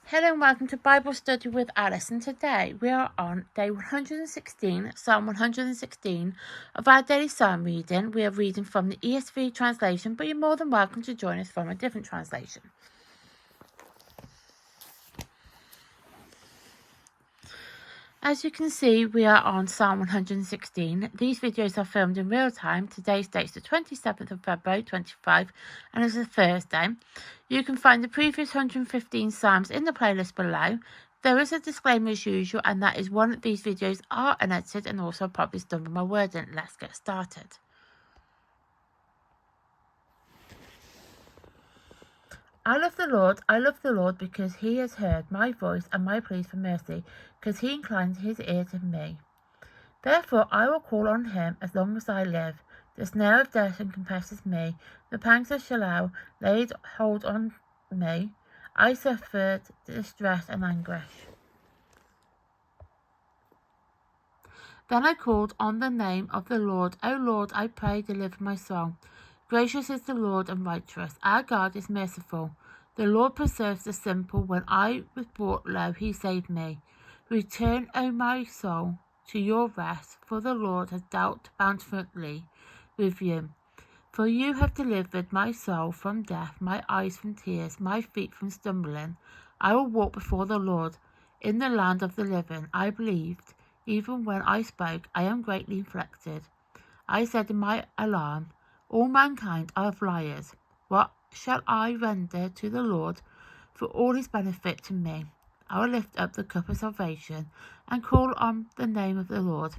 Hello and welcome to Bible Study with Alice, and today we are on day 116, Psalm 116 of our daily psalm reading. We are reading from the ESV translation, but you're more than welcome to join us from a different translation. As you can see, we are on Psalm 116. These videos are filmed in real time. Today's date is the 27th of February 25 and it's a Thursday. You can find the previous 115 Psalms in the playlist below. There is a disclaimer as usual, and that is one of these videos are unedited and also probably done with my wording. Let's get started. I love the Lord, because he has heard my voice and my pleas for mercy, because he inclines his ear to me. Therefore I will call on him as long as I live. The snare of death encompasses me. The pangs of Sheol laid hold on me. I suffered distress and anguish. Then I called on the name of the Lord. O Lord, I pray, deliver my soul. Gracious is the Lord and righteous. Our God is merciful. The Lord preserves the simple. When I was brought low, he saved me. Return, O my soul, to your rest, for the Lord has dealt bountifully with you. For you have delivered my soul from death, my eyes from tears, my feet from stumbling. I will walk before the Lord in the land of the living. I believed, even when I spoke, I am greatly afflicted. I said in my alarm, all mankind are liars. What shall I render to the Lord for all his benefit to me? I will lift up the cup of salvation and call on the name of the Lord.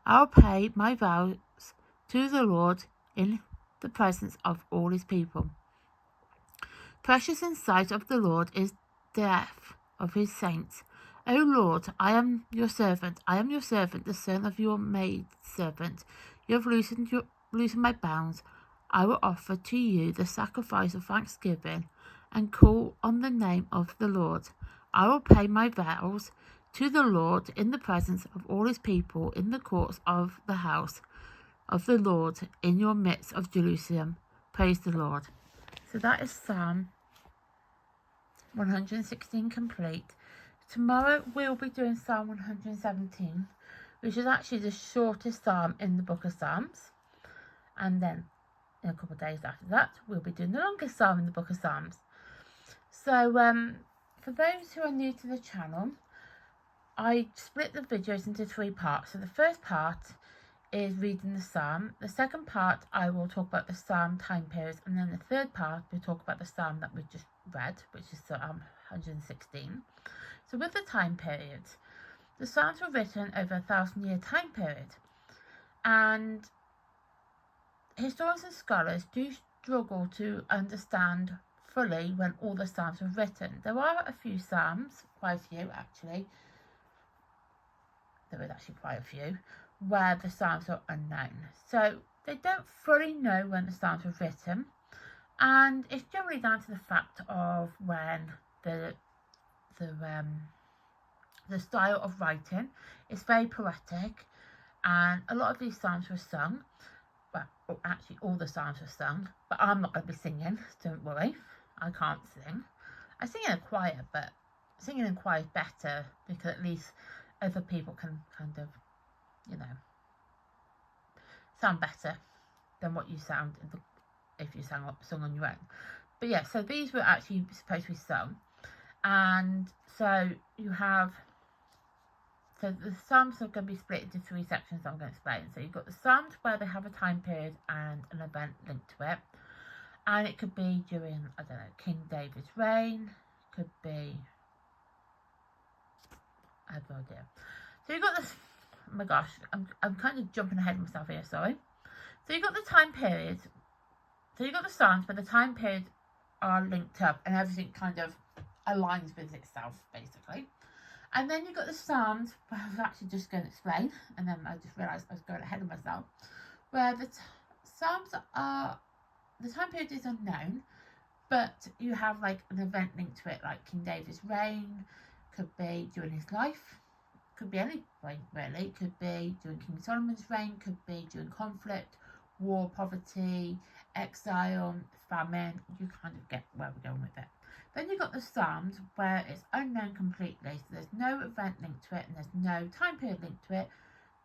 I will pay my vows to the Lord in the presence of all his people. Precious in sight of the Lord is the death of his saints. O Lord, I am your servant, the son of your maidservant. You have loosened my bounds. I will offer to you the sacrifice of thanksgiving and call on the name of the Lord. I will pay my vows to the Lord in the presence of all his people, in the courts of the house of the Lord, in your midst of Jerusalem. Praise the Lord. So that is Psalm 116 complete. Tomorrow we'll be doing Psalm 117, which is actually the shortest psalm in the book of Psalms. And then in a couple of days after that, we'll be doing the longest psalm in the book of Psalms. So for those who are new to the channel, I split the videos into 3 parts. So the first part is reading the psalm. The second part, I will talk about the psalm time periods, and then the third part, we'll talk about the psalm that we just read, which is Psalm 116. So with the time periods, the psalms were written over a 1,000-year time period, and historians and scholars do struggle to understand fully when all the psalms were written. There are a few psalms, quite a few actually, there is actually quite a few, where the psalms are unknown. So they don't fully know when the psalms were written, and it's generally down to the fact of when the style of writing is very poetic, and a lot of these psalms were sung. Well, actually all the psalms were sung, but I'm not going to be singing, so don't worry, I can't sing. I sing in a choir, but singing in choir is better because at least other people can kind of, sound better than what you sound if you sung on your own. But yeah, so these were actually supposed to be sung, and so you have, so the psalms are going to be split into 3 sections I'm going to explain. So you've got the psalms where they have a time period and an event linked to it, and it could be during, I don't know, King David's reign, could be, I have no idea. So you've got this, oh my gosh, I'm kind of jumping ahead of myself here, sorry. So you've got the time period, so you've got the psalms where the time period are linked up and everything kind of aligns with itself, basically. And then you've got the psalms, where I was actually just going to explain, and then I just realised I was going ahead of myself, where the psalms are, the time period is unknown, but you have like an event linked to it, like King David's reign, could be during his life, could be any reign really, could be during King Solomon's reign, could be during conflict, war, poverty, exile, famine. You kind of get where we're going with it. Then you've got the Psalms, where it's unknown completely, so there's no event linked to it and there's no time period linked to it,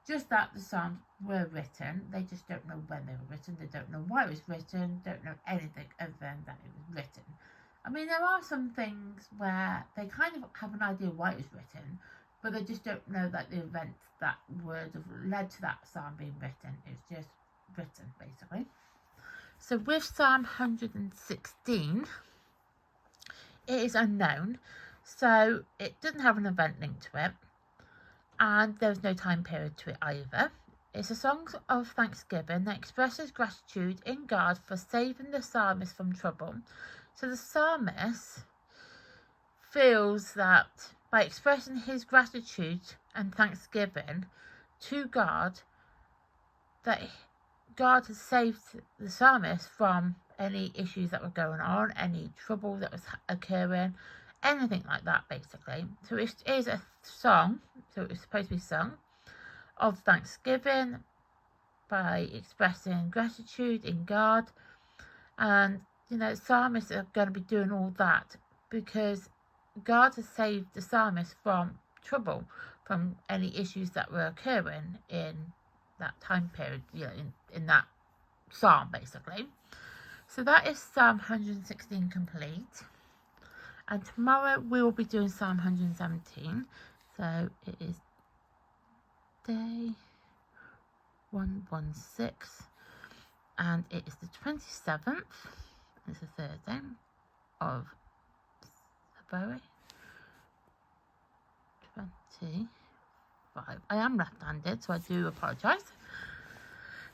just that the Psalms were written. They just don't know when they were written, they don't know why it was written, don't know anything other than that it was written. I mean, there are some things where they kind of have an idea why it was written, but they just don't know that the events that would have led to that psalm being written. It's just written, basically. So with Psalm 116, it is unknown, so it doesn't have an event linked to it, and there's no time period to it either. It's a song of thanksgiving that expresses gratitude in God for saving the psalmist from trouble. So the psalmist feels that by expressing his gratitude and thanksgiving to God, that God has saved the psalmist from any issues that were going on, any trouble that was occurring, anything like that, basically. So it is a song, so it was supposed to be sung, of thanksgiving by expressing gratitude in God. And, you know, psalmists are going to be doing all that because God has saved the psalmist from trouble, from any issues that were occurring in that time period, you know, in that psalm, basically. So that is Psalm 116 complete. And tomorrow we will be doing Psalm 117. So it is day 116. And it is the 27th. It's a Thursday of February 25. I am left-handed, so I do apologise.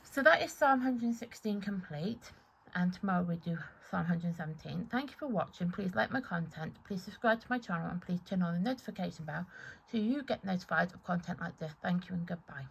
So that is Psalm 116 complete, and tomorrow we do Psalm 117. Thank you for watching. Please like my content, please subscribe to my channel, and please turn on the notification bell so you get notified of content like this. Thank you and goodbye.